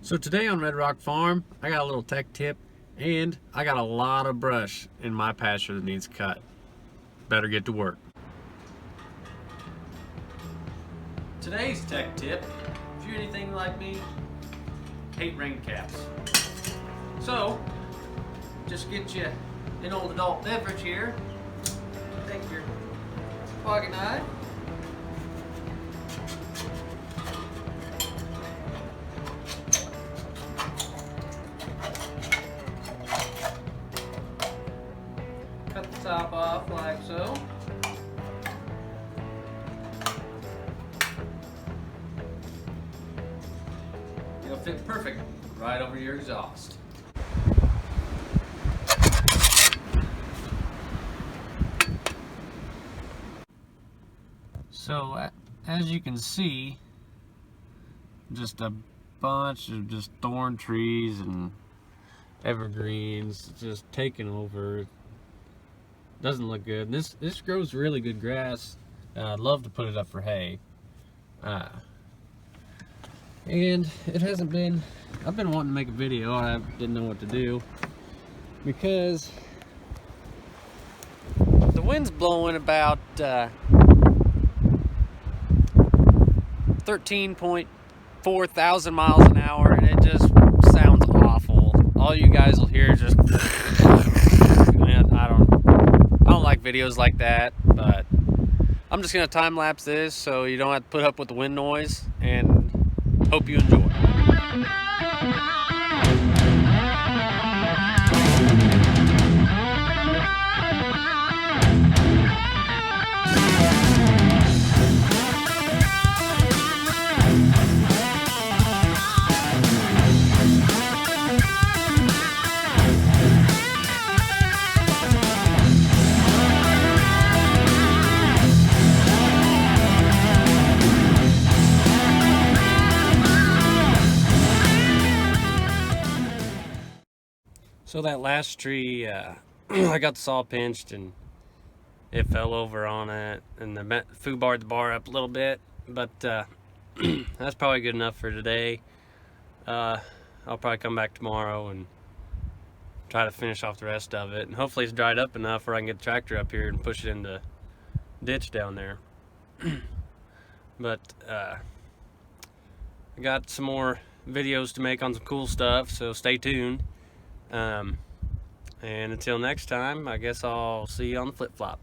So today on Red Rock Farm, I got a little tech tip, and I got a lot of brush in my pasture that needs cut. Better get to work. Today's tech tip, if you're anything like me, hate rain caps. So, just get you an old adult beverage here. Take your pocket knife. Cut the top off like so. It'll fit perfect right over your exhaust. So as you can see, just a bunch of just thorn trees and evergreens just taking over. Doesn't look good. This grows really good grass. I'd love to put it up for hay. And it hasn't been, I've been wanting to make a video. I didn't know what to do because the wind's blowing about 13.4 thousand miles an hour, and it just sounds awful. All you guys will hear is just man, I don't like videos like that, but I'm just gonna time lapse this so you don't have to put up with the wind noise, and hope you enjoy. So that last tree, I got the saw pinched and it fell over on it, and the food barred the bar up a little bit, but that's probably good enough for today. I'll probably come back tomorrow and try to finish off the rest of it, and hopefully it's dried up enough where I can get the tractor up here and push it in the ditch down there. But I got some more videos to make on some cool stuff, so stay tuned. And until next time, I guess I'll see you on the flip-flop.